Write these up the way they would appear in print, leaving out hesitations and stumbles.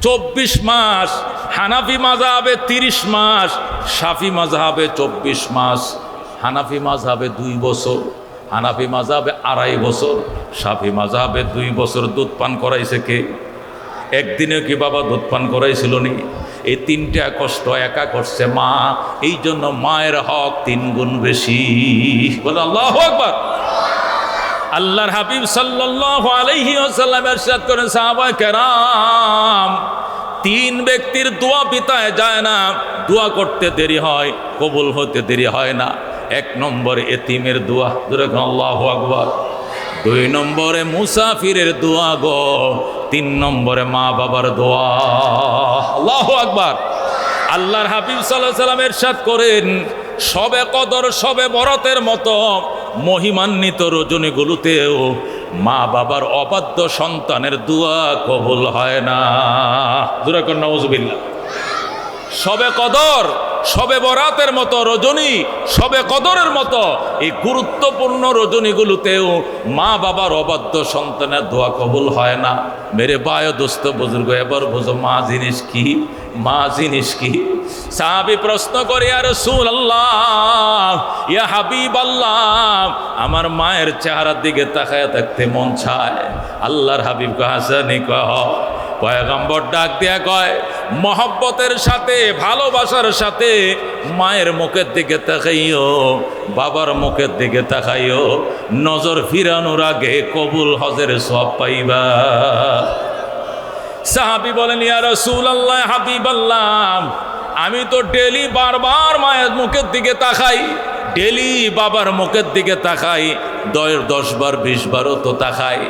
24 মাস, হানাফি মাযহাবে 30 মাস, শাফি মাযহাবে 24 মাস, হানাফি মাযহাবে 2 বছর, হানাফি মাযহাবে 2.5 বছর, শাফি মাযহাবে 2 বছর। দুধ পান করাইছে কে? একদিনে কি বাবা দুধ পান করাইছিল নি? এই 3টা কষ্ট একা করছে মা, এই জন্য মায়ের হক 3 গুণ বেশি। বলে আল্লাহু আকবার। আল্লাহর হাবিব সাল্লাল্লাহু আলাইহি ওয়াসাল্লাম ইরশাদ করেন, সাহাবায়ে কেরাম, 3 ব্যক্তির দোয়া পিতায় যায় না, দোয়া করতে দেরি হয়, কবুল হতে দেরি হয় না। 1 নম্বরে এতিমের দোয়া, আল্লাহু আকবার। 2 নম্বরে মুসাফিরের দোয়া গো। 3 নম্বরে মা বাবার দোয়া। আল্লাহু আকবার। আল্লাহর হাবিব সাল্লাল্লাহু আলাইহি ওয়াসাল্লাম ইরশাদ করেন, শবে কদর, শবে বরাতের মতো মহিমান্বিত রজনীগুলোতেও মা বাবার অবাধ্য সন্তানের দোয়া কবুল হয় না। জোরে কোন নাউজুবিল্লাহ। শবে কদর, শবে বরাতের মতো রজনী, শবে কদরের মতো এই গুরুত্বপূর্ণ রজনীগুলোতেও মা বাবার অবাধ্য সন্তানের দোয়া কবুল হয় না। মেরে বায় দোস্ত বুজুর্গ, এবার বুঝো মা জিনিস কি, মা জিনিস কি। সাহাবী প্রশ্ন করে, ইয়া রাসূলুল্লাহ, ইয়া হাবিবাল্লাহ, আমার মায়ের চেহারার দিকে তাকায় থাকতে মন চায়। আল্লাহর হাবিব হাসানি কহ, পয়গম্বর ডাক দিয়া কয়, মহব্বতের সাথে, ভালোবাসার সাথে মায়ের মুখের দিকে তাকাইও, বাবার মুখের দিকে তাকাইও, নজর ফিরানোর আগে কবুল হজের সওয়াব পাইবা। সাহাবী বলেন, ইয়া রাসূলুল্লাহ, হাবিবাল্লাহ, আমি তো ডেলি বারবার মায়ের মুখের দিকে তাকাই, ডেলি বাবার মুখের দিকে তাকাই, 10 বার 20 বারও তো তাকাই।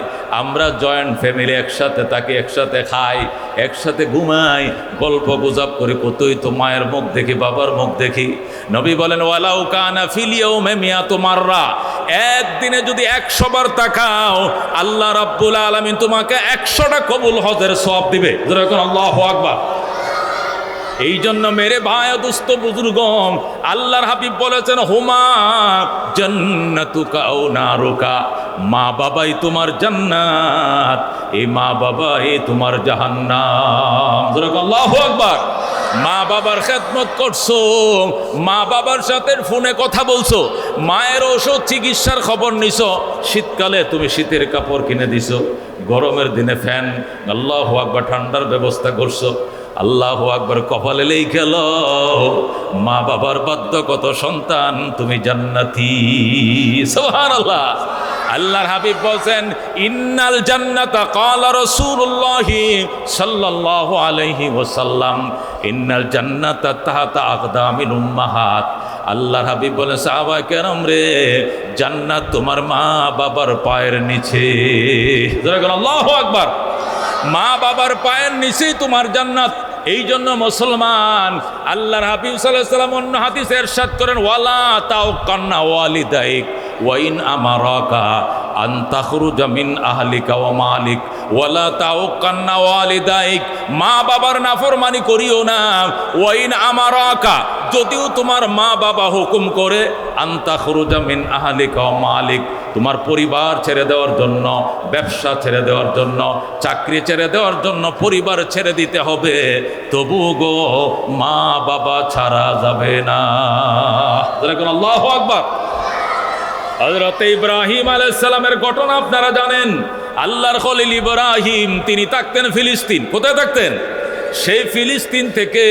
আমরা জয়েন্ট ফ্যামিলি, একসাথে থাকি, একসাথে খাই, একসাথে ঘুমাই, গল্প গুজব করি, কতই তো মায়ের মুখ দেখি, বাবার মুখ দেখি। নবী বলেন, ওয়ালাউ কানা ফিল ইয়াউমি মিয়াতু মাররা, একদিনে যদি 100 বার তাকাও, আল্লাহ রাব্বুল আলামিন তোমাকে 100টা কবুল হজের সওয়াব দিবে। জোরে বলুন আল্লাহু আকবার। এই জন্য মেরে ভাই দোস্ত বুজুর্গম, আল্লাহর হাবিব বলেছেন, হুমা জান্নাতুকা আও নারুকা, মা বাবাই তোমার জান্নাত, এই মা বাবাই তোমার জাহান্নাম। আল্লাহু আকবার। মা বাবার খেদমত করছো, মা বাবার সাথে ফোনে কথা বলছো, মায়ের ওষুধ চিকিৎসার খবর নিছো, শীতকালে তুমি শীতের কাপড় কিনে দিছো, গরমের দিনে ফ্যান, আল্লাহু আকবার, ঠান্ডার ব্যবস্থা করছো। আল্লাহু আকবার। কপালে লেখেল, মা বাবার বাধ্য কত সন্তান তুমি জান্নাতি। সুবহানাল্লাহ। আল্লাহর হাবিব বলেন, ইন্নাল জান্নাতা, ক্বালা রাসূলুল্লাহি সাল্লাল্লাহু আলাইহি ওয়াসাল্লাম, ইন্নাল জান্নাতা তাহতা আকদামিল উম্মাহাত। আল্লাহর হাবিব বলেন, সাহাবায়ে কেরাম রে, জান্নাত তোমার মা বাবার পায়ের নিচে। আল্লাহু আকবার। মা বাবার পায়ের নিচেই তোমার জান্নাত। এই জন্য মুসলমান, আল্লাহর হাবিব সাল্লাল্লাহু আলাইহি ওয়াসাল্লাম অন্য হাদিসে ইরশাদ করেন, ওয়ালা তাওকান্না ওয়ালিদাইক ওয়া ইন আমারাকা আন তাখরুজা মিন আহলিকা ওয়া মালিক ওয়ালা তাওকান্না ওয়ালিদাইক, মা বাবার নাফরমানি করিও না। ওয়া ইন আমারাকা, যদিও তোমার মা বাবা হুকুম করে, আন তাখরুজা মিন আহলিকা ওয়া মালিক, তোমার পরিবার ছেড়ে দেওয়ার জন্য, ব্যবসা ছেড়ে দেওয়ার জন্য, চাকরি ছেড়ে দেওয়ার জন্য পরিবার ছেড়ে দিতে হবে, তবু গো মা বাবা ছাড়া যাবে না। আল্লাহু আকবার। হযরত ইব্রাহিম আলাইহিস সালামের ঘটনা আপনারা জানেন। আল্লাহর খলিল ইব্রাহিম, তিনি থাকতেন ফিলিস্তিন। কোথায় থাকতেন? সেই ফিলিস্তিন থেকে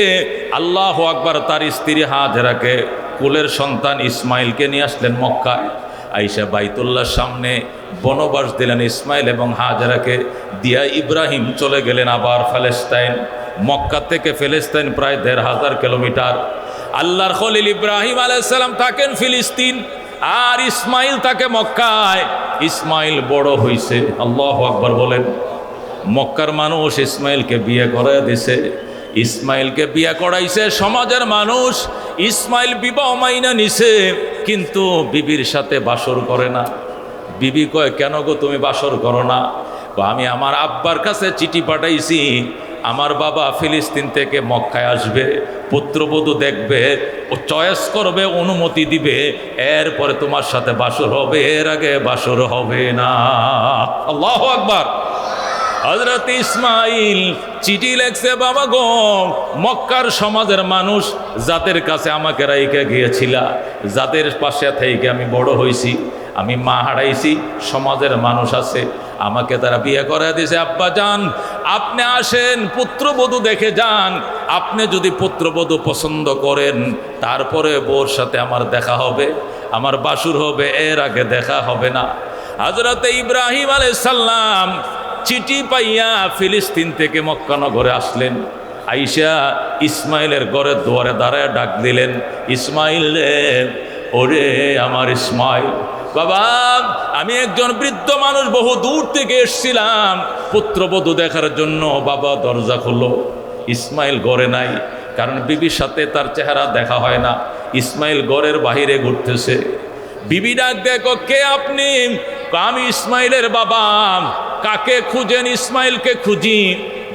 আল্লাহু আকবার তার স্ত্রী হাজেরাকে, কুলের সন্তান ইসমাইলকে নিয়ে আসলেন মক্কায়। আয়েশা বাইতুল্লাহর সামনে বনবাস দিলেন ইসমাইল এবং হাজেরাকে দিয়া। ইব্রাহিম চলে গেলেন আবার ফিলিস্তিন। মক্কা থেকে ফিলিস্তিন প্রায় ১৫০০ কিলোমিটার। আল্লাহর খলিল ইব্রাহিম আলাইহিস সালাম থাকেন ফিলিস্তিন, আর ইসমাইল থাকে মক্কায়। ইসমাইল বড় হইছে, আল্লাহু আকবার বলেন। মক্কার মানুষ ইসমাইলকে বিয়ে করায় দিছে, ইসমাইলকে বিয়ে করাইছে সমাজের মানুষ। ইসমাইল বিবাহ মাইনা নিছে, কিন্তু বিবির সাথে বাসর করে না। বিবি কয়, কেন গো তুমি বাসর করো না? আমি আমার আব্বার কাছে চিঠি পাঠাইছি, আমার বাবা ফিলিস্তিন থেকে মক্কায় আসবে, পুত্রবধূ দেখবে, ও চয়েস করবে, অনুমতি দিবে, এরপরে তোমার সাথে বাসর হবে, এর আগে বাসর হবে না। আল্লাহু আকবার। হযরত ইসমাইল চিঠি লেখছে, বাবা গো, মক্কার সমাজের মানুষ যাদের কাছে আমাকে রাইখা গিয়েছিলা, যাদের পাশে থেকে আমি বড় হয়েছি, আমি মা হারাইছি, সমাজের মানুষ আছে, আমাকে তারা বিয়ে করে দিয়েছে। আব্বা যান, আপনি আসেন, পুত্রবধূ দেখে যান। আপনি যদি পুত্রবধূ পছন্দ করেন, তারপরে বউর সাথে আমার দেখা হবে, আমার বাসুর হবে, এর আগে দেখা হবে না। হযরত ইব্রাহিম আলাইহিস সালাম চিঠি পাইয়া ফিলিস্তিন থেকে মক্কা নগরে আসলেন। আইসা ইসমাইলের ঘরের দুয়ারে দাঁড়ায় ডাক দিলেন, ইসমাইল রে, ওরে আমার ইসমাইল। বাবা, আমি একজন বৃদ্ধ মানুষ, বহু দূর থেকে এসেছিলাম পুত্রবধূ দেখার জন্য। বাবা দরজা খুললো। ইসমাইল ঘরে নাই, কারণ বিবির সাথে তার চেহারা দেখা হয় না। ইসমাইল ঘরের বাহিরে ঘুরতেছে। বিবি ডাক, দেখো কে আপনি? আমি ইসমাইলের বাবা। কাকে খুঁজেন? ইসমাইলকে খুঁজি।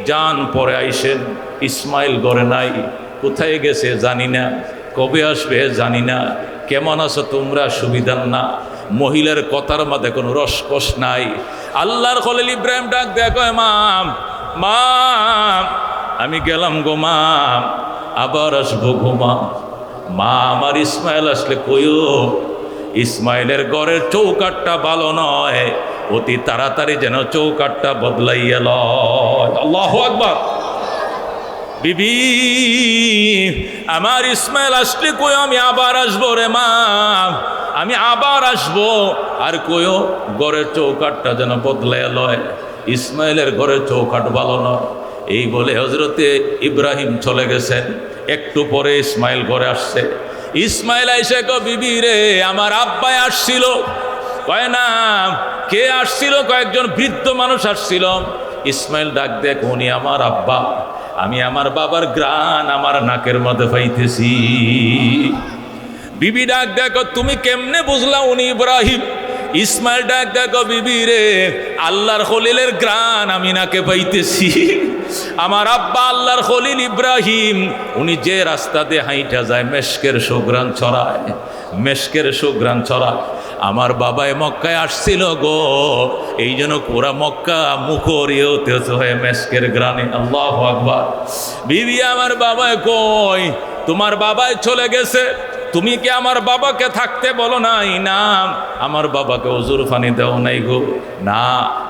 যান, পরে আইসেন। ইসমাইল ঘরে নাই, কোথায় গেছে জানি না, কবে আসবে জানি না। কেমন আছো তোমরা? সুবিধার না। মহিলার কথার মধ্যে কোনো রসকস নাই। আল্লাহর খলিল ইব্রাহিম ডাক, দেখো মা, মা আমি গেলাম গো মা, আবার আসবো গো মা। মা আমার ইসমাইল আসলে কইও, ইসমাইলের ঘরের চৌকাটটা ভালো নয়, অতি তাড়াতাড়ি যেন চৌকাটটা বদলাইয়া লয়। আল্লাহু আকবার। বিবি, আমার ইসমাইল আসলে কইও আমি আবার আসবো রে মা, আমি আবার আসবো। আর কইও ঘরের চৌকাটটা যেন বদলাইয়া লয়, ইসমাইলের ঘরের চৌকাট ভালো নয়। এই বলে হযরতে ইব্রাহিম চলে গেছেন। একটু পরে ইসমাইল ঘরে আসছে। ইসমাইল আইসে কো, বিবি রে, আমার আব্বাই আসছিল। কয় না, কে আসছিল? কয়েকজন বৃদ্ধ মানুষ আসছিল। ইসমাইল ডাক দেখ, উনি আমার আব্বা। আমি আমার বাবার গ্রান আমার নাকের মধ্যে পাইতেছি। বিবি ডাক দেখো, তুমি কেমনে বুঝলা উনি ইব্রাহিম? ইসমাইল ডাক দেখো, বিবি রে, আল্লাহর খলিলের গ্রান আমি নাকে পাইতেছি। আমার আব্বা আল্লাহর খলিল ইব্রাহিম, উনি যে রাস্তা দিয়ে হাইটা যায় মেশকের সুঘ্রাণ ছড়ায়, মেশকের সুঘ্রাণ ছড়ায়। আমার বাবাই মক্কায় আসছিল গো, এই জন্য পুরা মক্কা মুখরিত হয়ে মেশকের গ্রানে। আল্লাহু আকবার। বিবি, আমার বাবাই কই? তোমার বাবাই চলে গেছে, তুমি কি আমার বাবাকে থাকতে বলো নাই? না। আমার বাবাকে ওজুর পানি দাও নাই গো? না।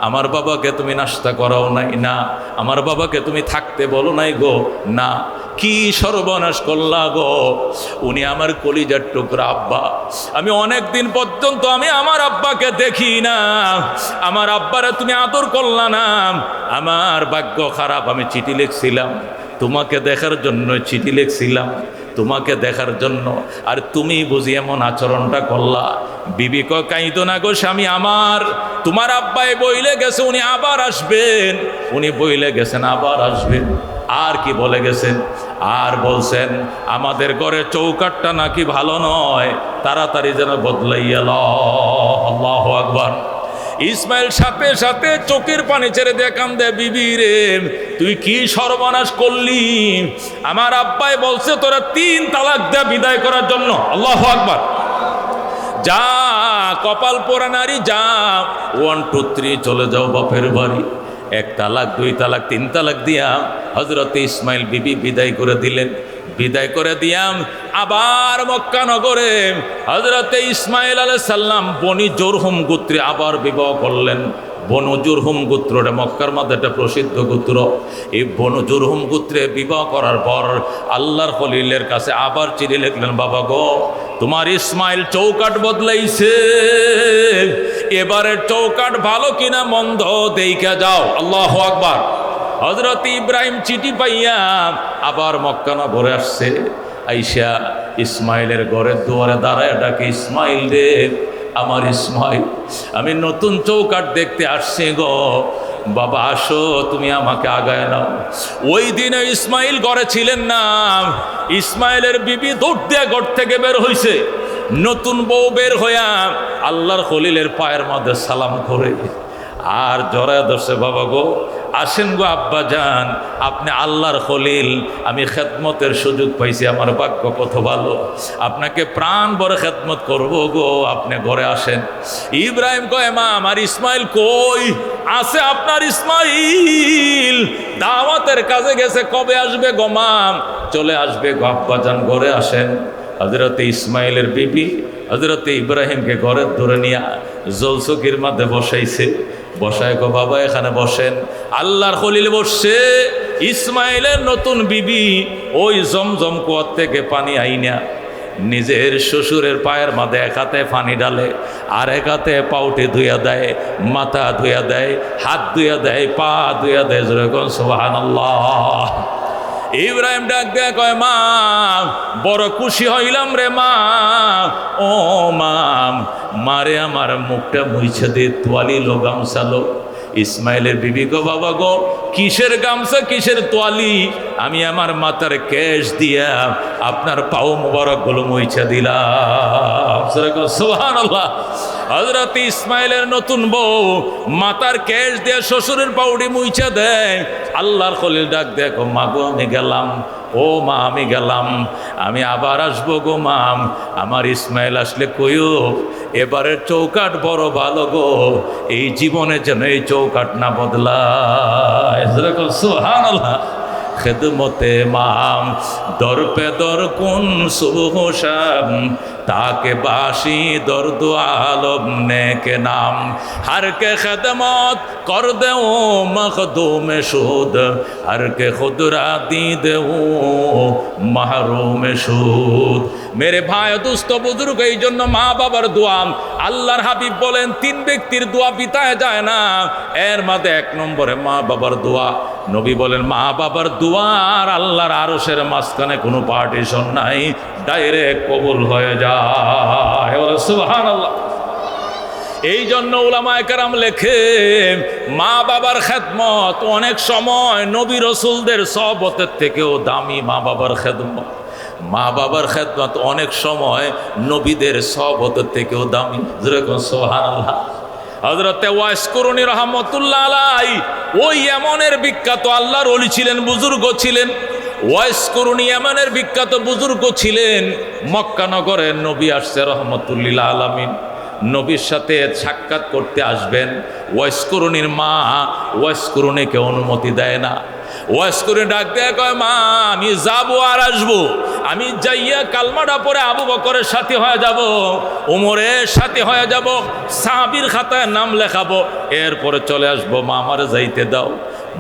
আমার বাবাকে তুমি নাস্তা করাও নাই? না। আমার বাবাকে তুমি থাকতে বলো নাই গো? না। কি সর্বনাশ করলা গো? উনি আমার কলিজার টুকরা আব্বা। আমি অনেক দিন পর্যন্ত আমি আমার আব্বাকে দেখি না। আমার আব্বারে তুমি আদর করলা না। আমার ভাগ্য খারাপ, আমি চিঠি লিখছিলাম তোমাকে দেখার জন্য, চিঠি লিখছিলাম তোমাকে দেখার জন্য, আর তুমি বুঝি এমন আচরণটা করলা। বিবি কয়, কাইদো না গো স্বামী আমার, তোমার আব্বাই বইলে গেছে উনি আবার আসবেন, উনি বইলে গেছেন আবার আসবেন। আর কি বলে গেছেন? আর বলছেন আমাদের ঘরের চৌকাটটা নাকি ভালো নয়, তাড়াতাড়ি যেন বদলাইয়া লও। আল্লাহু আকবার। ইসমাইল সাথে সাথে চোখের পানি ছেড়ে দেখান দে, বিবি রে, তুই কি সর্বনাশ করলি? আমার আব্বাই বলছে তোরা 3 তালাক দে বিদায় করার জন্য। আল্লাহু আকবার। যা কপাল পোড়া নারী, যা 1 2 3 চলে যাও বাপের বাড়ি। 1 তালাক 2 তালাক 3 তালাক দিয়া হযরত ইসমাইল বিবি বিদায় করে দিলেন। বিদায় করে দিয়াম আবার মক্কা নগরে হযরতে ইসমাইল আলাইহিস সালাম বনি জুরহুম গোত্রে আবার বিবাহ করলেন। বনু জুরহুম গোত্রটা মক্কার মধ্যে একটা প্রসিদ্ধ গোত্র। এই বনু জুরহুম গোত্রে বিবাহ করার পর আল্লাহর খলিলের কাছে আবার চিঠি লিখলেন, বাবা গো, তোমার ইসমাইল চৌকাট বদলাইছে, এবারের চৌকাট ভালো কিনা মন্দ দেইখা যাও। আল্লাহু আকবার। হযরত ইব্রাহিম চিঠি পাইয়া আবার মক্কা নগরে আসছে। আইসা ইসমাইলের ঘরের দুয়ারে দাঁড়ায় ডাকে, ইসমাইল রে, আমার ইসমাইল, আমি নতুন চৌকাট দেখতে আসছি গো। বাবা আসো, তুমি আমাকে আগায় নাও। ওই দিনে ইসমাইল ঘরে ছিলেন না। ইসমাইলের বিবি দৌড় দিয়ে ঘর থেকে বের হইছে। নতুন বউ বের হইয়া আল্লাহর খলিলের পায়ের মধ্যে সালাম করে আর জড়ায় ধরছে, বাবা গো, আসেন গো আব্বা যান, আপনি আল্লাহর খলিল, আমি খেদমতের সুযোগ পাইছি, আমার ভাগ্য কত ভালো, আপনাকে প্রাণ ভরে খেদমত করব গো, আপনি ঘরে আসেন। ইব্রাহিম কয়, মা আমার ইসমাইল কই? আছে আপনার ইসমাইল, দাওয়াতের কাজে গেছে, কবে আসবে গো মা? চলে আসবে গো আব্বাজান, ঘরে আসেন। হযরতে ইসমাইলের বিবি হযরতে ইব্রাহিমকে ঘরের ধরে নিয়ে জলচকির মধ্যে বসাইছে। বসায় গো বাবা এখানে বসেন। আল্লাহর খলিল বসছে, ইসমাইলের নতুন বিবি ওই জমজম কুয়ার থেকে পানি আইনা নিজের শ্বশুরের পায়ের মাঝে এক হাতে পানি ডালে, আর এক হাতে পাউটি ধুইয়া দেয়, মাথা ধুইয়া দেয়, হাত ধুইয়া দেয়, পা ধুইয়া দেয়। যেরকম সুবহানাল্লাহ। ইব্রাহিম ডাক দেয়া কয়, মা বড় খুশি হইলাম রে মা। ও মা, মারে আমার মুখটা মুইছে দে, তোয়ালি লো, গামছা লো। ইসমাইলের বিবি গো, বাবা গো, কিসের গামছা কিসের তোয়ালি? আমি আমার মাথার কেশ দিয়া আপনার পাও মোবারক গুলো মুইছে দিলাম। সুবহানাল্লাহ। হযরত ইসমাইলের নতুন বউ মাথার কেশ দিয়ে শ্বশুরের পাউডি মুইছে দেয়। আল্লাহর খলিল ডাক দেখো, মা গো আমি গেলাম, ও মা আমি গেলাম, আমি আবার আসবো গো মা। আমার ইসমাইল আসলে কইও এবারের চৌকাট বড় ভালো গো, এই জীবনে যেন এই চৌকাট না বদলায়। সুবহানাল্লাহ। খেদমতে মাম দর পে দর কুন সুবহাম, তাকে বাসি দর্দ আলম নে কে নাম, হর কে খেদমত কর দেও মখদুমে সুদ, হর কে খুদরা দি দেও মাহরুমে সুদ। মেরে ভাই দুস্থ বুজুর্গ, এই জন্য মা বাবার দোয়া, আল্লাহর হাবিব বলেন 3 ব্যক্তির দোয়া পিতায় যায় না, এর মধ্যে 1 নম্বরে মা বাবার দোয়া। নবী বলেন মা বাবার দোয়া আর আল্লাহর আরশের মাঝখানে কোনো পার্টিশন নাই, ডাইরেক্ট কবুল হয়ে যায়। সুবহানাল্লাহ। এই জন্য উলামায়ে কেরাম লেখে, মা বাবার খেদমত অনেক সময় নবী রসুলদের সহবতের থেকেও দামি। মা বাবার খেদমত, মা বাবার খেদমত অনেক সময় নবীদের সহবতের থেকেও দামি। যেরকম সুবহানাল্লাহ। হযরতে ওয়াইস কুরুনি রাহমাতুল্লাহ আলাইহি ওই ইয়ামানের বিখ্যাত আল্লাহর ওলি ছিলেন, বুজুর্গ ছিলেন। ওয়াইস কুরুনি ইয়ামানের বিখ্যাত বুজুর্গ ছিলেন। মক্কা নগরে নবী আসছে রহমতুল্লিল আলামিন, নবীর সাথে সাক্ষাৎ করতে আসবেন। ওয়াইস কুরুনির মা ওয়াইস কুরুনিকে অনুমতি দেয় না। ওয়াইস কুরুনি ডাক দেয়া কয়, মা আমি যাবো আর আসবো, আমি যাইয়া কালমাটা পরে আবু বকরের সাথী হয়ে যাব, উমরের সাথী হয়ে যাব, সাহাবীর খাতায় নাম লেখাবো, এরপরে চলে আসবো, মা আমারে যাইতে দাও।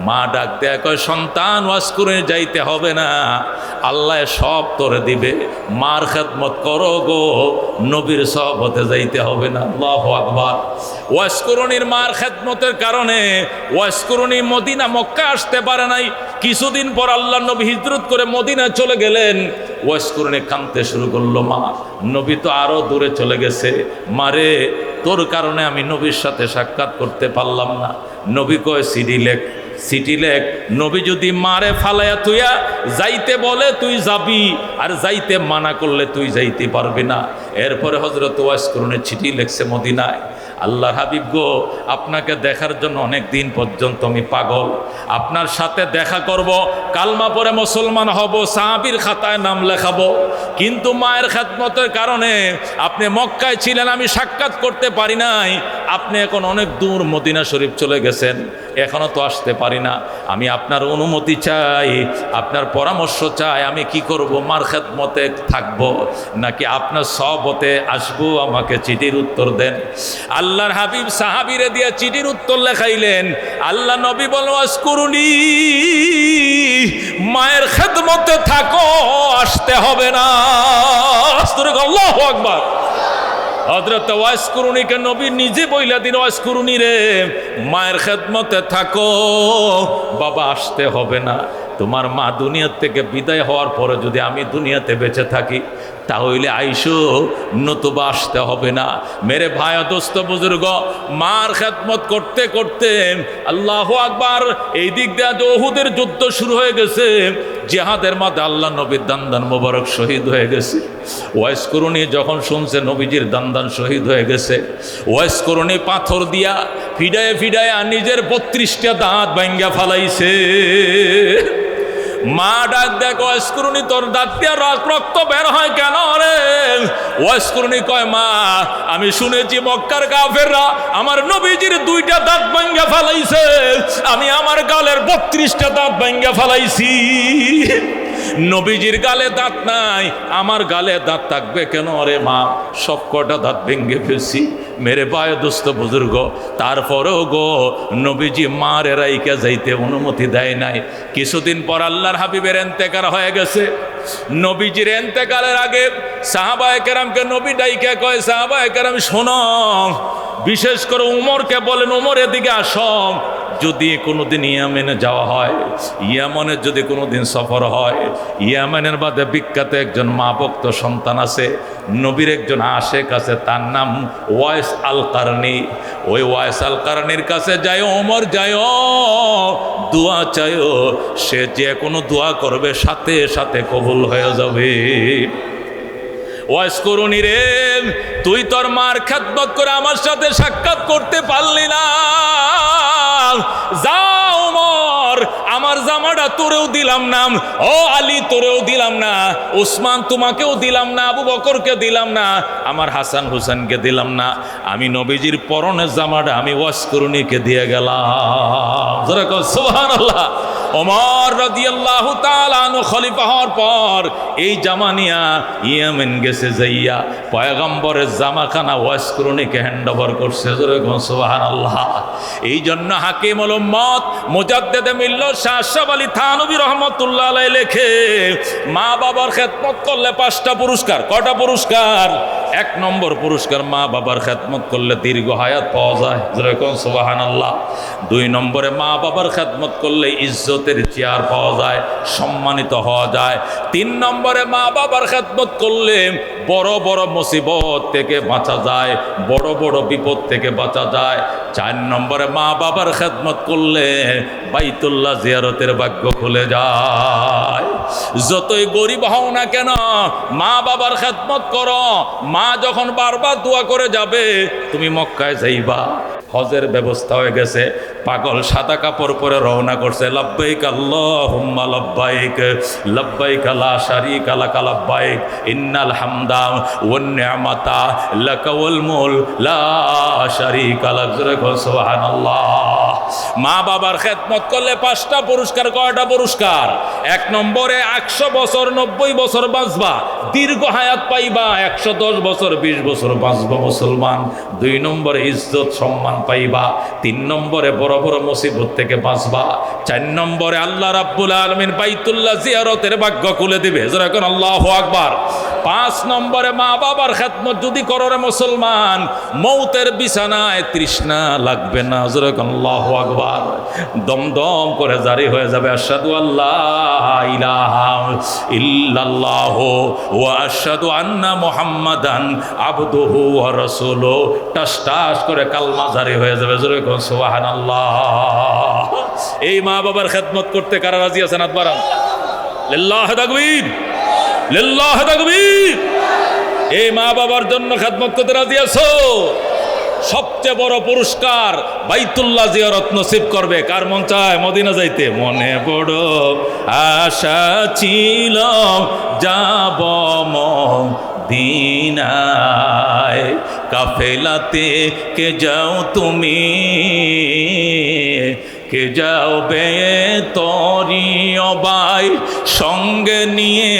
মা ডাক দেয়া কয়, সন্তান ওয়াজ করে যাইতে হবে না, আল্লাহ সব তোরে দিবে, মার খেদমত করো গো, নবীর সহবতে যাইতে হবে না। আল্লাহু আকবার। ওয়াজ কুরুনির মার খেদমতের কারণে ওয়াজ কুরুনি মদিনা মক্কা আসতে পারে নাই। কিছুদিন পর আল্লাহ নবী হিজরত করে মদিনা চলে গেলেন। ওয়াজ কুরুনি কাঁদতে শুরু করলো, মা নবী তো আরো দূরে চলে গেছে, মারে তোর কারণে আমি নবীর সাথে সাক্ষাৎ করতে পারলাম না। নবী কয়, সিডি লেখ, সিটি লেখ। নবী যদি মারে ফালাইয়া তুইয়া যাইতে বলে তুই যাবি, আর যাইতে মানা করলে তুই যাইতে পারবি না। এরপরে হযরত ওয়াইস কুরুনি চিঠি লেখছে মদিনায়, আল্লাহর হাবিব গো, আপনাকে দেখার জন্য অনেক দিন পর্যন্ত আমি পাগল, আপনার সাথে দেখা করব, কালমা পরে মুসলমান হব, সাহাবীর খাতায় নাম লেখাবো, কিন্তু মায়ের খেদমতের কারণে আপনি মক্কায় ছিলেন, আমি সাক্ষাৎ করতে পারি নাই। আপনি এখন অনেক দূর মদিনা শরীফ চলে গেছেন, এখনো তো আসতে পারি না। আমি আপনার অনুমতি চাই, আপনার পরামর্শ চাই, আমি কি করব? মার খেদমতে থাকব নাকি আপনার সহবতে আসবো? আমাকে চিঠির উত্তর দেন। আল্লাহর হাবিব সাহাবীরে দিয়ে চিঠির উত্তর লেখাইলেন। আল্লাহ নবী বলল, ওয়াজ কুরুনি মায়ের খেদমতে থাকো, আসতে হবে না। আল্লাহু আকবার। হযরত ওয়াইস কুরুনিকে নবী নিজে বইলা দিন, ওয়াইস কুরুনি রে, মায়ের খেদমতে থাকো, বাবা আসতে হবে না। তোমার মা দুনিয়ার থেকে বিদায় হওয়ার পরে যদি আমি দুনিয়াতে বেঁচে থাকি তাহলে আইসো, নতুবা আসতে হবে না। মেরে ভাই দোস্ত বুজুর্গ, মার খেদমত করতে করতে আল্লাহু আকবার, এই দিক দিয়ে উহুদের যুদ্ধ শুরু হয়ে গেছে। জিহাদের মাঝে আল্লাহ নবীর দান্দান মোবারক শহীদ হয়ে গেছে। ওয়াইস কুরুনি যখন শুনছে নবীজির দান্দান শহীদ হয়ে গেছে, ওয়াইস কুরুনি পাথর দিয়া ফিডায় ফিডায় নিজের 32টা দাঁত ভাঙ্গা ফালাইছে। মা ডাক দেখ ওয়াইসকুরুনি তোর দাঁত দিয়ে রক্ত বের হয় কেন রে? ওয়াইসকুরুনি কয় মা আমি শুনেছি মক্কার কাফেররা আমার নবীজির 2টা দাঁত ভাঙ্গা ফেলাইছে, আমি আমার গালের 32টা দাঁত ভাঙ্গা ফেলাইছি। নবীজির গালে দাঁত নাই, আমার গালে দাঁত থাকবে কেন রে মা? সব কটা দাঁত ভেঙ্গে ফেলছি। মেরে পায়ে দোস্ত বুজুর্গ, তারপরেও গো নবীজি মারে রাইকে যাইতে অনুমতি দেয় নাই। কিছুদিন পর আল্লাহর হাবিবের ইন্তেকাল হয়ে গেছে। নবীজির ইন্তেকালের আগে সাহাবায়ে কেরামকে নবী ডাইকে কয় সাহাবায়ে কেরাম শোনো, বিশেষ করে উমরকে বলেন উমর এদিকে আসো, যদি কোনোদিন ইয়ামেনে যাওয়া হয়, ইয়ামনের যদি কোনোদিন সফর হয়, ইয়ামেনের বাদে বিখ্যাত একজন মা ভক্ত সন্তান আছে, নবীর একজন আশেক আছে, তার নাম ওয়াইস আল কারনি। ওই ওয়াইস আল কারনির কাছে যায় ওমর, যায় দোয়া চাইও, সে যে কোনো দোয়া করবে সাথে সাথে কবুল হয়ে যাবে। ওয়াইস করুনি রে, তুই তোর মার খেদমত করে আমার সাথে সাক্ষাৎ করতে পারলি না, যা ওমর আমার জামাটা তোরেও দিলাম না, ও আলী তোরেও দিলাম না, ওসমান তোমাকেও দিলাম না, আবু বকরকে দিলাম না, আমার হাসান হুসেনকে দিলাম না, আমি নবীজির পরনের জামাটা আমি ওয়াইস করুনিকে দিয়ে গেলাম। সুবহানাল্লাহ। ওমর রাদিয়াল্লাহু তাআলা আনহু খলিফা হওয়ার পর এই জামা নিয়া ইয়েমেন গেছে, যাইয়া পয়গম্বরের জামাখানা ওয়াইস করুনিকে হ্যান্ড ওভার করছে। সুবহানাল্লাহ। এই জন্য হাকিমুল উম্মত মুজাদ্দিদে মিল্লাত শাহ আশরাফ আলী থানভী রাহমাতুল্লাহ আলাইহি লেখে, মা বাবার খেদমত করলে 5টা পুরস্কার। কয়টা পুরস্কার? 1 নম্বর পুরস্কার, মা বাবার খেদমত করলে দীর্ঘ হায়াত পাওয়া যায়। সুবহানাল্লাহ। 2 নম্বরে মা বাবার খেদমত করলে ইজ্জতের চেয়ার পাওয়া যায়, সম্মানিত হওয়া যায়। 3 নম্বরে মা বাবার খেদমত করলে বড় বড় মুসিবত থেকে বাঁচা যায়, বড় বড় বিপদ থেকে বাঁচা যায়। 4 নম্বরে মা বাবার খেদমত করলে বাইতুল্লাহ জিয়ারতের ভাগ্য খুলে যায়। যতই গরিব হও না কেন মা বাবার খেদমত করো, মা যখন বারবার দোয়া করে যাবে তুমি মক্কায় যাইবা। হজের ব্যবস্থা হয়ে গেছে, পাগল সাদা কাপড় পরে রওনা করছে, লাব্বাইক আল্লাহুম্মা লাব্বাইক, লাব্বাইক লা শারীকা লাকা লাব্বাইক, ইন্নাল হামদা ওয়ান নি'মাতা লাকা ওয়াল মুলক লা শারীকা লাক। সুবহানাল্লাহ। মা বাবার খেদমত করলে 5টা পুরস্কার। কয়টা পুরস্কার? 1 নম্বরে 100 বছর 90 বছর বাঁচবা, দীর্ঘ হায়াত পাইবা, 110 বছর 20 বছর বাঁচবা মুসলমান। 2 নম্বরে ইজ্জত সম্মান পাইবা। 3 নম্বরে বড় বড় মুসিবত থেকে বাঁচবা। 4 নম্বরে আল্লাহ রাব্বুল আলামিন বাইতুল্লাহ জিয়ারতের ভাগ্য খুলে দিবে। যারা এখন আল্লাহু আকবার। 5 নম্বরে মা বাবার খেদমত যদি করো রে মুসলমান, মৌতের বিছানায় তৃষ্ণা লাগবে না। যারা এখন আল্লাহু আকবার। দমদম করে জারি হয়ে যাবে আশহাদু আল্লাহ ইলাহা ইল্লাল্লাহু ওয়া আশহাদু আন্না মুহাম্মাদান আবদুহু ওয়া রাসূলুহু। টাস টাস করে কালমা জারি হয়ে যাবে। জোরে কোন সুবহানাল্লাহ। এই মা বাবার খেদমত করতে কারা রাজি আছেন? হাত বাড়ান। লিল্লাহি তাকবীর, লিল্লাহি তাকবীর। এই মা বাবার জন্য খেদমত করতে রাজি আছো? সবচেয়ে বড় পুরস্কার বাইতুল্লাহ জিয়ারত নসিব করবে। কার মন চায় মদিনা যাইতে? মনে বড় আশা ছিল যাব মদিনায়, কাফেলাতে কে যাও তুমি, কে যাও বে তরি অবাই, সঙ্গে নিয়ে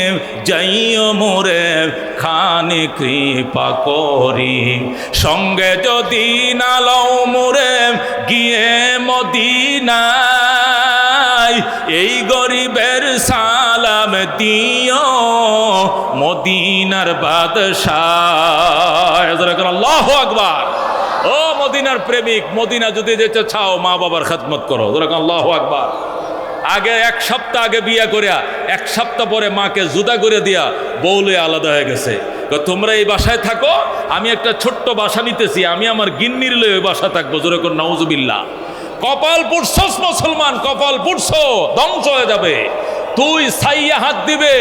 যাইও মোরে খানে কৃপা করি, সঙ্গে যদি না লও মোরে গিয়ে মদিনায়, এই গরিবের সালাম দিও মদিনার বাদশাহ। আল্লাহু আকবার। ও মদিনার প্রেমিক, মদিনা যদি যেতে চাও মা বাবার খেদমত করো। আল্লাহু আকবার। আগে 1 সপ্তাহ আগে বিয়া করিয়া 1 সপ্তাহ পরে মাকে জুদা করে দিয়া বউলে আলাদা হয়ে গেছে। তোমরা এই বাসায় থাকো, আমি একটা ছোট্ট বাসা নিতেছি, আমি আমার গিন্নির লয়ে ওই বাসা থাকবো। জোরে কোন নাউজুবিল্লাহ। কপাল পুড়ছস মুসলমান, কপাল পুড়ছো, ধ্বংস হয়ে যাবে। তুই সাইয়া হাত দিবে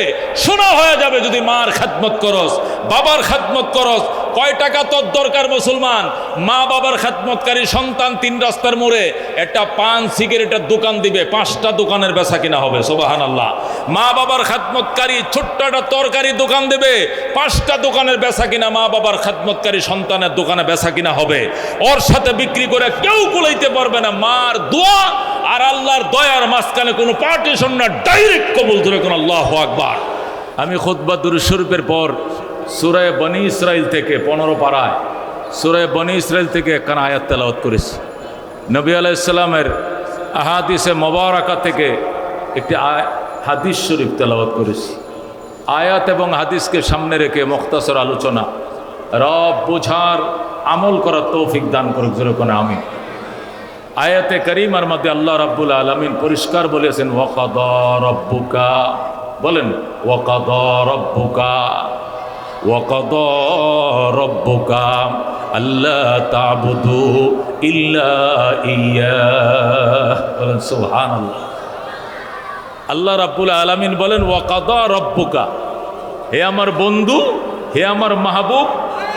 সোনা হয়ে যাবে যদি মার খাদমত করস, বাবার খাদমত করস। কয় টাকা তোর দরকার মুসলমান? মা বাবার খাদমতকারী সন্তান 3 রাস্তার মোড়ে একটা পান সিগারেটের দোকান দিবে, 5টা দোকানের বেচা কিনা হবে, সুবহানাল্লাহ। মা বাবার খাদমতকারী ছোট্ট একটা তরকারি দোকান দেবে, 5টা দোকানের বেচা কিনা মা বাবার খাদমতকারী সন্তানের দোকানে বেচা কিনা হবে। ওর সাথে বিক্রি করে কেউ কুলাইতে পারবে না। মার দোয়া আর আল্লাহর দয়ার মাঝখানে কোনো পার্টিশন না, ডাইরেক্ট কবুল ধরে কোন আল্লাহু আকবার। আমি খুতবা দুরূদ শরীফের পর সূরা বনী ইসরাইল থেকে 15 পারায় সূরা বনী ইসরাইল থেকে একখানা আয়াত তেলাওয়াত করেছি। নবী আলাইহিস সালামের আহাদিসে মোবারকা থেকে একটি হাদিস শরীফ তেলাওয়াত করেছি। আয়াত এবং হাদিসকে সামনে রেখে মুখতাসর আলোচনা। রব বোঝার আমল করার তৌফিক দান করুক, যেরকম আমি। আয়াতে কারিমার মধ্যে আল্লাহ রাব্বুল আলামিন পরিষ্কার বলেছেন, ওয়াকাদা রাব্বুকা, বলেন ওয়াকাদা রাব্বুকা, ওয়াকাদা রাব্বুকা আল্লা তা'বুদু ইল্লা ইয়্যাহ, বলেন সুবহানাল্লাহ। আল্লাহ রাব্বুল আলামিন বলেন ওয়াকাদা রাব্বুকা, হে আমার বন্ধু, হে আমার মাহবুব,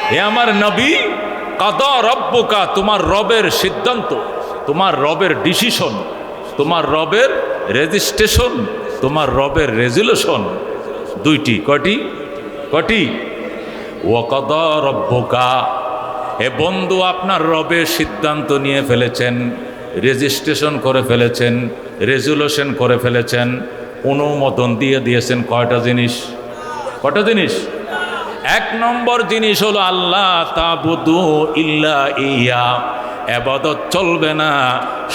হে আমার নবী, কাদা রাব্বুকা, তোমার রবের সিদ্ধান্ত, তোমার রবের ডিসিশন, তোমার রবের রেজিস্ট্রেশন, তোমার রবের রেজুলেশন, দুইটি। কটি? ওয়াকাদা রাব্বুকা, হে বন্ধু, আপনার রবের সিদ্ধান্ত নিয়ে ফেলেছেন, রেজিস্ট্রেশন করে ফেলেছেন, রেজুলেশন করে ফেলেছেন, অনুমোদন দিয়ে দিয়েছেন। কয়টা জিনিস? 1 নম্বর জিনিস হলো আল্লাহ তা'বুদু ইল্লা ইয়্যা, ইবাদত চলবে না,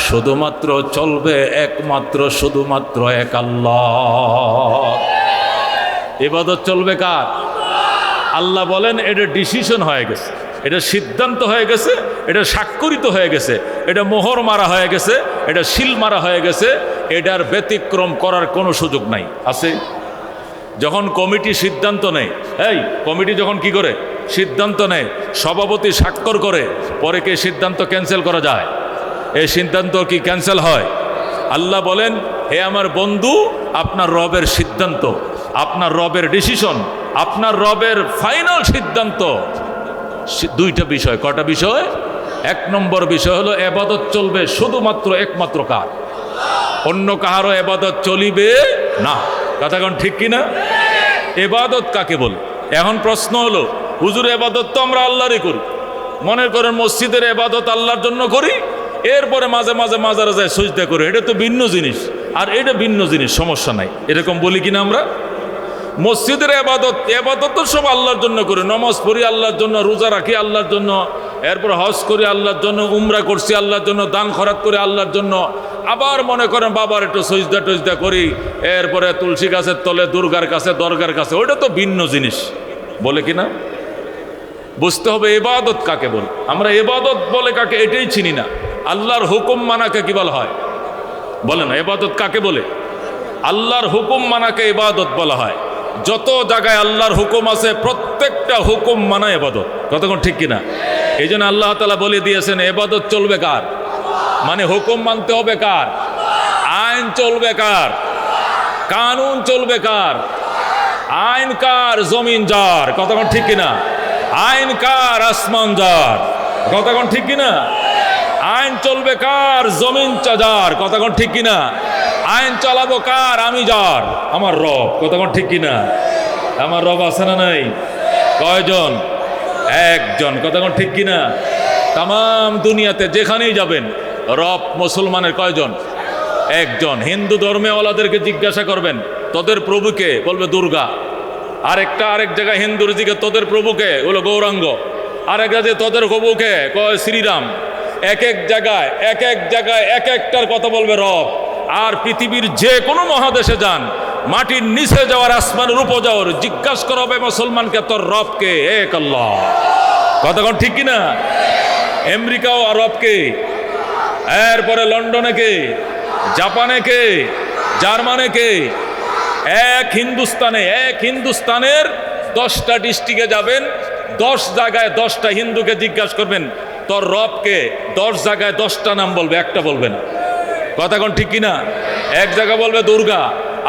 শুধুমাত্র চলবে একমাত্র শুধুমাত্র এক আল্লাহ। ইবাদত চলবে কার? আল্লাহ বলেন এটা ডিসিশন হয়ে গেছে, এটা সিদ্ধান্ত হয়ে গেছে, এটা স্বাক্ষরিত হয়ে গেছে, এটা মোহর মারা হয়ে গেছে, এটা সিল মারা হয়ে গেছে, এটার ব্যতিক্রম করার কোনো সুযোগ নাই। আছে? যখন কমিটি সিদ্ধান্ত নেয়, এই কমিটি যখন কি করে সিদ্ধান্ত নেয়, সভাপতি স্বাক্ষর করে, পরে কি সিদ্ধান্ত ক্যান্সেল করা যায়? এই সিদ্ধান্ত কি ক্যান্সেল হয়? আল্লাহ বলেন, হে আমার বন্ধু, আপনার রবের সিদ্ধান্ত, আপনার রবের ডিসিশন, আপনার রবের ফাইনাল সিদ্ধান্ত, 2টা বিষয়। কটা বিষয়? 1 নম্বর বিষয় হলো ইবাদত চলবে শুধুমাত্র একমাত্র কার? অন্য কাহারও ইবাদত চলিবে না। কথা কোন ঠিক কিনা? ইবাদত কাকে বলে? এখন প্রশ্ন হলো, হুজুর ইবাদত তো আমরা আল্লাহরই করি, মনে করেন মসজিদের ইবাদত আল্লাহর জন্য করি, এরপরে মাঝে মাঝে মাজারে যায় সিজদা করি, এটা তো ভিন্ন জিনিস, আর এটা ভিন্ন জিনিস, সমস্যা নাই, এরকম বলি কিনা আমরা? মসজিদের ইবাদত তো সব আল্লাহর জন্য করি, নামাজ পড়ি আল্লাহর জন্য, রোজা রাখি আল্লাহর জন্য, এরপর হজ করি আল্লাহর জন্য, উমরা করছি আল্লাহর জন্য, দান খয়রাত করি আল্লাহর জন্য, আবার মনে করেন বাবার একটু সিজদা টজদা করি, এরপরে তুলসী গাছের তলে, দুর্গার কাছে, দরগার কাছে, ওটা তো ভিন্ন জিনিস, বলে কিনা? বুঝতে হবে ইবাদত কাকে বলে। আমরা ইবাদত বলে কাকে এটাই চিনি না। আল্লাহর হুকুম মানাকে কি বলা হয়? বলে না, ইবাদত কাকে বলে? আল্লাহর হুকুম মানাকে ইবাদত বলা হয়। যত জায়গায় আল্লাহর হুকুম আছে প্রত্যেকটা হুকুম মানা ইবাদত। কতক্ষণ ঠিক কিনা? এই জন্য আল্লাহ তাআলা বলে দিয়েছেন ইবাদত চলবে কার? মানে হুকুম মানতে হবে কার? আইন চলবে কার? কানুন চলবে কার? আইন কার? জমিন যার। কতক্ষণ ঠিক কিনা? আইন কার? আসমান যার। কতক্ষণ ঠিক কিনা? আইন চলবে কার? জমিন যার। কতক্ষণ ঠিক কিনা? আইন চালাবো কার? আমি যার, আমার রব। কতক্ষণ ঠিক কিনা? আমার রব আছে না নাই? কয়জন? একজন। কতক্ষণ ঠিক কিনা? তাম দুনিয়াতে যেখানেই যাবেন রব মুসলমানের কয়জন? একজন। হিন্দু ধর্মেওয়ালাদেরকে জিজ্ঞাসা করবেন তোদের প্রভুকে, বলবে দুর্গা। আরেক জায়গায় হিন্দুর দিকে তোদের প্রভুকে, বলো গৌরাঙ্গ। আরেক জায়গায় তোদের প্রভুকে কয় শ্রীরাম। এক জায়গায় এক একটার কথা বলবে রব। আর পৃথিবীর যে কোনো মহাদেশে যান, মাটির নিচে যাওয়ার, আসমানের উপর যাওয়ার, জিজ্ঞাসা করা হবে মুসলমানকে তোর রবকে, এক আল্লাহ। কতক্ষণ ঠিক কিনা? আমেরিকাও রবকে, এরপরে লন্ডনে কে, জাপানে কে, জার্মানে কে, এক হিন্দুস্তানের 10টা ডিস্ট্রিক্টে যাবেন, 10 জায়গায় 10টা হিন্দুকে জিজ্ঞাসা করবেন তোর রবকে, 10 জায়গায় 10টা নাম বলবে, একটা বলবে না। কথা কোন ঠিক কিনা? এক জায়গা বলবে দুর্গা,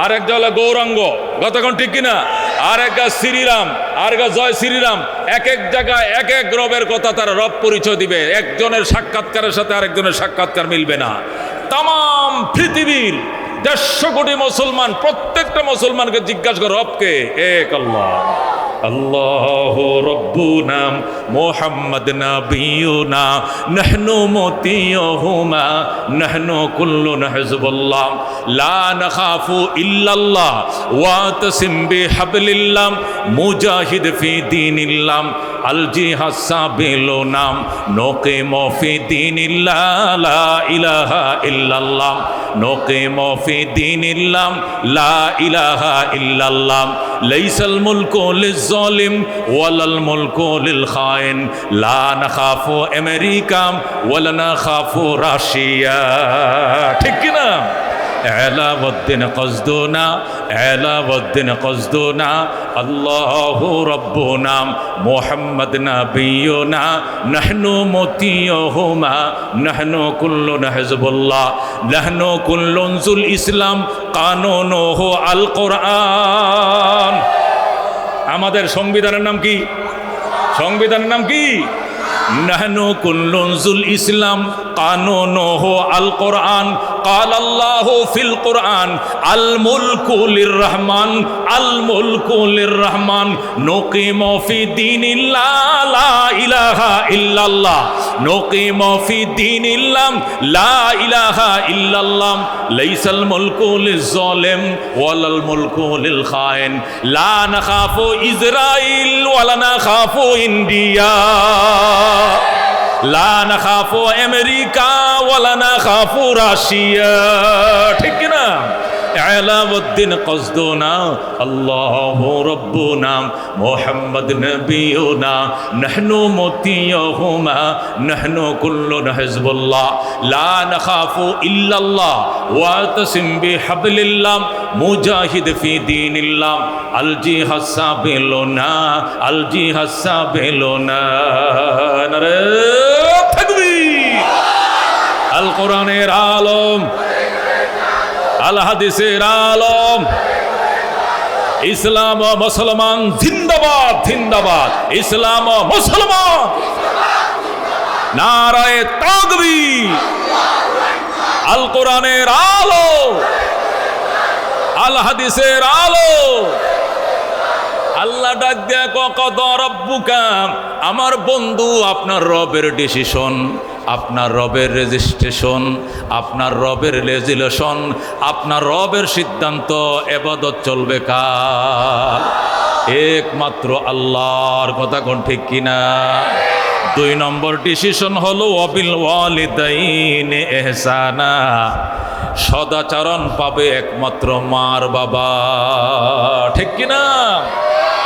আর এক হলো গৌরাঙ্গ, কতক্ষণ ঠিক কিনা, আর এক শ্রীরাম, আর এক জয় শ্রীরাম। এক এক জায়গায় এক এক রবের কথা তারা রব পরিচয় দিবে, একজনের সাক্ষাৎকারের সাথে আরেকজনের সাক্ষাৎকার মিলবে না। তাম পৃথিবীর 150 কোটি মুসলমান, প্রত্যেকটা মুসলমানকে জিজ্ঞাসা করে রবকে, এক আল্লাহ। আল্লাহ রব্বুনা মুহাম্মদ নাবিয়ুনা নাহনু মুতিয়ুহুমা নাহনু কুল্লুন হিজবুল্লাহ লা নাখাফু ইল্লাল্লাহ ওয়া তাসিম বিহাবলিল্লাহ মুজাহিদ ফি দীনিল্লাহ আল জিহাদ সাবিলুনা নুকিমু ফি দীনিল্লাহ লা ইলাহা ইল্লাল্লাহ নুকিমু ফি দীনিল্লাহ লা ইলাহা ইল্লাল্লাহ লাইসাল মুলকু লিজ-জালিম ওয়ালাল মুলকু লিল খাইন লা নাখাফু আমেরিকা ওয়ালা নাখাফু রাশিয়া। ঠিক কি না? এলাউদ্দিন কসদুনা এলাউদ্দিন কসদুনা আল্লাহু রব্বুনা মুহাম্মদ নাবিয়ুনা নাহনু মুতিয়ুহুমা নাহনু কুল্লুন হিজবুল্লাহ নাহনু কুল্লুন জুল ইসলাম কানুনুহু আল কোরআন। আমাদের সংবিধানের নাম কি? সংবিধানের নাম কি? নাহনু কুল্লুন জুল ইসলাম কানুনুহু আল কোরআন। قال الله في القرآن الملك للرحمن الملك للرحمن نقيم في دين الله لا إله إلا الله نقيم في دين الله لا إله إلا الله ليس الملك للظالم ولا الملك للخائن لا نخاف إسرائيل ولا نخاف إنديا লা নাখাফু আমেরিকা ওয়ালা নাখাফু রাশিয়া। ঠিক না? এলাউদ্দিন কসদুনা আল্লাহু রব্বুনা মুহাম্মদ নাবিয়ুনা নাহনু মুতিয়ুহুমা নাহনু কুল্লুন হিজবুল্লাহ লা নাখাফু ইল্লাল্লাহ ওয়া তাসিম বিহাবলিল্লাহ মুজাহিদ ফি দীনিল্লাহ আল জিহাদ সাবিলুনা আল জিহাদ সাবিলুনা। নারে তাকবীর! আল কোরআনের আলম, আল হাদিসের আলম, ইসলাম ও মুসলমান জিন্দাবাদ জিন্দাবাদ, ইসলাম ও মুসলমান নারায়ে তাকবীর। আল কোরআনের আলো, আল হাদিসের আলো। আল্লাহ ডাক দেয়া কদ রব্বুকা, আমার বন্ধু আপনার রবের ডিসিশন, আপনার রবের রেজিস্ট্রেশন, আপনার রবের লেজিলেশন, আপনার রবের সিদ্ধান্ত, এবাদত চলবে কার? একমাত্র আল্লাহর। কথা কোন ঠিক কিনা? 2 নম্বর ডিসিশন হলো ওয়াবিল ওয়ালিদাইনি ইহসানা, সদাচরণ পাবে একমাত্র মার বাবা। ঠিক কিনা?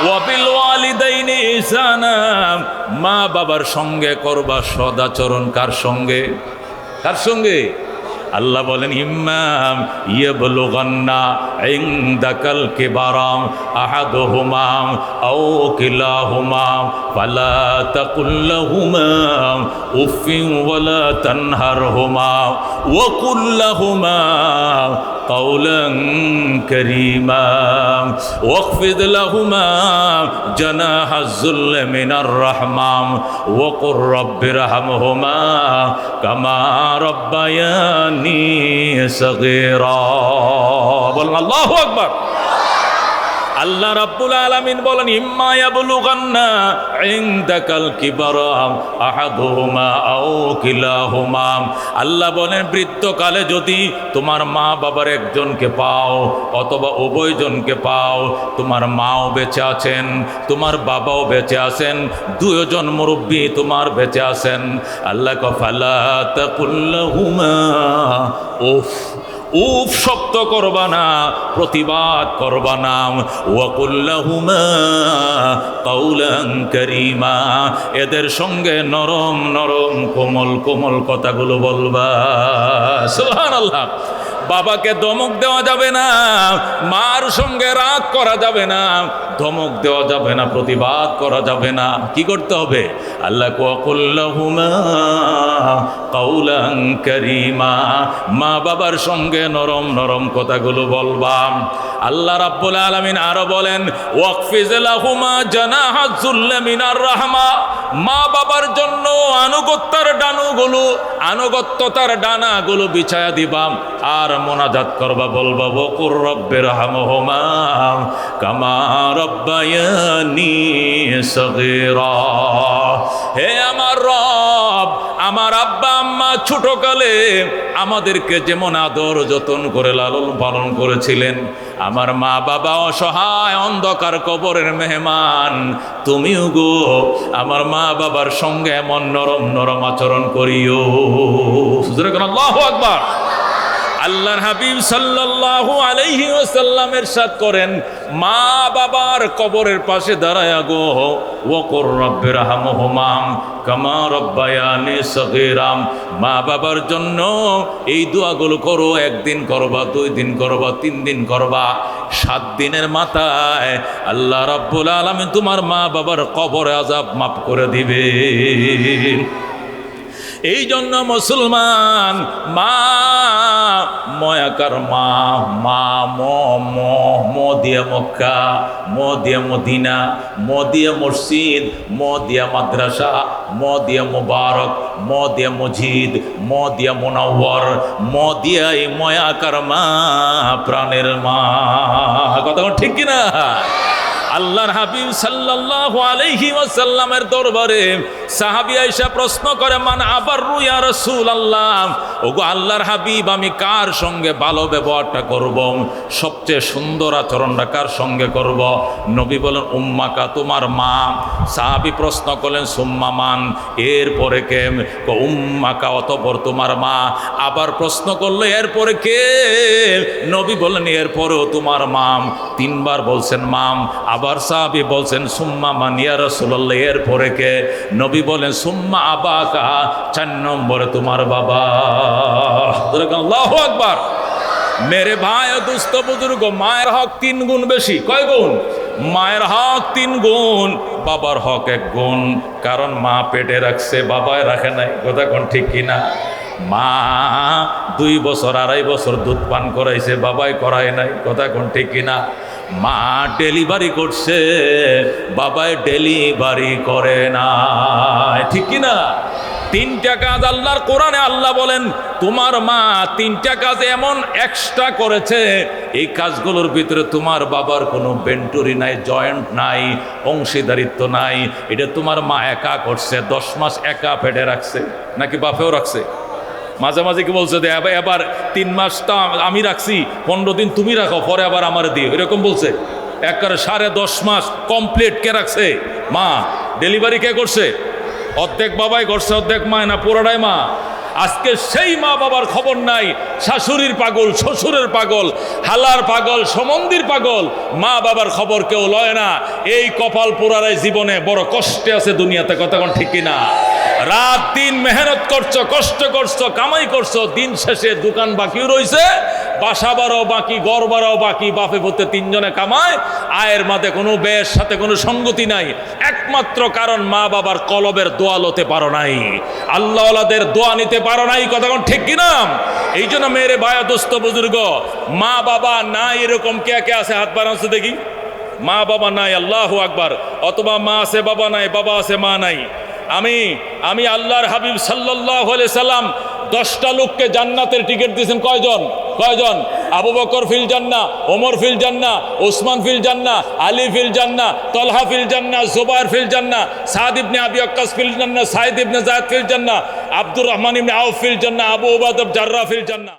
ওয়াবিল ওয়ালিদাইনি ইহসানা, মা বাবার সঙ্গে করবা সদাচরণ। কার সঙ্গে? কার সঙ্গে? আল্লাহ বলেন ইম্মাম ইয়াবলুগান্না ইনদাকাল কিবারাম আহাদুহুমা আও কিলাহুমা ফালা তাকুল লাহুমা উফিন ওয়ালা তানহারহুমা ওয়া কুল লাহুমা قولا كريما واخفض لهما جناح الذل من الرحمة وقل رب ارحمهما كما ربياني صغيرا। বলেন আল্লাহু আকবার। আল্লাহ রাব্বুল আলামিন বলেন ইম্মা ইয়াবলুগান্না ইনদাকাল কিবারা আহাদুহুমা আও কিলাহুমা, আল্লাহ বলেন বৃদ্ধকালে যদি তোমার মা বাবার একজনকে পাও অথবা উভয়জনকে পাও, তোমার মাও বেঁচে আছেন, তোমার বাবাও বেঁচে আছেন, 2 জন মুরব্বী তোমার বেঁচে আছেন, আল্লাহ ক ফালা তাকুল লাহুমা উফ, উফ শব্দ করবা না, প্রতিবাদ করবা না। ওয়াকুল লাহুমা কাওলান কারীমা, এদের সঙ্গে নরম নরম কোমল কোমল কথাগুলো বলবা। সুবহানাল্লাহ। বাবাকে দমক দেওয়া যাবে না, মার কারোর সঙ্গে রাগ করা যাবে না, ধমক দেওয়া যাবে না, প্রতিবাদ করা যাবে না। কি করতে হবে? আল্লাহ কুল্লাহুমা কাউলান কারীমা, মা বাবার সঙ্গে নরম নরম কথাগুলো বলবা। আল্লাহ রাব্বুল আলামিন আরো বলেন ওয়াকফিজ লাহুমা জানাহাজ যুল্লি মিনার রাহমা, মা বাবার জন্য আনুগত্যতার ডানাগুলো বিছায়া দিবা আর মোনাজাত করবা, বলবা ওয়াকুর রব্বিরহামহুমা কামা রাব্বায়ানি সগীরা। হে আমার রব, আমার আব্বা আম্মা ছোটকালে আমাদেরকে যেমন আদর যতন করে লালন পালন করেছিলেন, আমার মা বাবা অসহায় অন্ধকার কবরের মেহমান, তুমিও গো আমার মা বাবার সঙ্গে এমন নরম নরম আচরণ করিও। আল্লাহু আকবার। আল্লাহর হাবিব সাল্লাল্লাহু আলাইহি ওয়াসাল্লাম ইরশাদ করেন, মা বাবার কবরের পাশে দাঁড়ায়া গো ওয়াকুর রব্বিরহামহুমা কামা রাব্বায়ানি সগীরা, মা বাবার জন্য এই দোয়াগুলো করো। একদিন করবা, 2 দিন করবা, 3 দিন করবা, 7 দিনের মাথায় আল্লাহ রাব্বুল আলামিন তোমার মা বাবার কবরে আযাব মাফ করে দিবে। এই জন্য মুসলমান মা ময়াকার মা, মা ম দিয়ে মক্কা, ম দিয়ে মদিনা, ম দিয়ে মসজিদ, ম দিয়ে মাদ্রাসা, ম দিয়ে মুবারক, ম দিয়ে মসজিদ, ম দিয়ে মুনাওয়ার, ম দিয়ে এই ময়াকার মা, প্রাণের মা। কথা ঠিক কিনা? আল্লাহর হাবিব সাল্লাল্লাহু আলাইহি ওয়াসাল্লামের দরবারে সাহাবী আয়েশা প্রশ্ন করে, মান আবাররু ইয়া রাসূলুল্লাহ, ওগো আল্লাহর হাবিব আমি কার সঙ্গে ভালো ব্যবহারটা করব, সবচেয়ে সুন্দর আচরণটা কার সঙ্গে করব? নবী বলেন উম্মাকা, তোমার মা। সাহাবী প্রশ্ন করলেন সুম্মা মান, এরপরে কে? উম্মাকা, অতঃপর তোমার মা। আবার প্রশ্ন করলো এরপরে কে? নবী বলেন এরপরেও তোমার মাম। 3 বার বলছেন মাম। আবার সাহাবী বলছেন সুম্মা মান ইয়া রাসূলুল্লাহ, এরপরে কে? নবী বলেন সুম্মা আবাকা, 4 নম্বরে তোমার বাবা। আল্লাহু আকবার। মেরে ভাই ও দুস্থ বুজুর্গ, মায়ের হক 3 গুণ বেশি। কয় গুণ? মায়ের হক 3 গুণ, বাবার হক 1 গুণ। কারণ মা পেটে রাখছে, বাবায় রাখে নাই। কথা কোন ঠিক কিনা? মা 2 বছর 2.5 বছর দুধ পান করাইছে, বাবাই করায় নাই। কথা কোন ঠিক কিনা? মা ডেলিভারি করছে, বাবাই ডেলিভারি করে না। ঠিক কিনা? 3টা কাজ আল্লাহর কোরআনে আল্লাহ বলেন তোমার মা 3টা কাজ এমন এক্সট্রা করেছে, এই কাজগুলোর ভিতরে তোমার বাবার কোনো বেন্টুরি নাই, জয়েন্ট নাই, অংশীদারিত্ব নাই। এটা তোমার মা একা করছে। 10 মাস একা পেটে রাখছে, নাকি বাপেও রাখছে? মাঝে মাঝে কি বলছে যে এবার 3 মাসটা আমি রাখছি, 15 দিন তুমি রাখো, পরে আবার আমার দিও, এরকম বলছে? একবারে 10.5 মাস কমপ্লিট কে রাখছে? মা। ডেলিভারি কে করছে? অর্ধেক বাবাই করছে, অর্ধেক মা, না পুরোটাই মা? আজকে সেই মা বাবার খবর নাই। শাশুড়ির পাগল, শ্বশুরের পাগল, হালার পাগল, সমন্দির পাগল, মা বাবার খবর কেউ লয় না। এই কপাল পোড়ারাই জীবনে বড় কষ্টে আছে দুনিয়াতে। কথা কোন ঠিক কিনা? রাত দিন মেহনত করছো, কষ্ট করছো, কামাই করছো, দিন শেষে দোকান বাকিও রয়েছে, বাসা বাড়াও বাকি, ঘর বাড়াও বাকি, বাপে পুতে 3 জনে কামায়, আয়ের মাঝে কোনো ব্যয়ের সাথে কোনো সঙ্গতি নাই। একমাত্র কারণ মা বাবার কলবের দোয়া লতে পারো নাই, আল্লাহওয়ালাদের দোয়া নিতে পারো নাই। কথা কোন ঠিক কিনা? এই জন্য মেরে ভাই দোস্ত বুজুর্গ, মা বাবা নাই এরকম কে কে আছে? হাত বাড়াচ্ছে দেখি। মা বাবা নাই, আল্লাহু আকবার। অথবা মা আছে বাবা নাই, বাবা আছে মা নাই। আমি আল্লাহর হাবিব সাল্লাল্লাহু আলাইহি সাল্লাম 10টা লোককে জান্নাতের টিকিট দিয়েছেন। কয়জন? আবু বকর ফিল জান্নাহ, ওমর ফিল জান্নাহ, ওসমান ফিল জান্নাহ, আলী ফিল জান্নাহ, তলহা ফিল জান্নাহ, জুবায়ের ফিল জান্নাহ, সাদ ইবনে আবি ওয়াক্কাস ফিল জান্নাহ, সাইদ ইবনে যায়েদ ফিল জান্নাহ, আব্দুর রহমান ইবনে আউফ ফিল জান্নাহ, আবু উবাইদা জাররাহ ফিল জান্নাহ।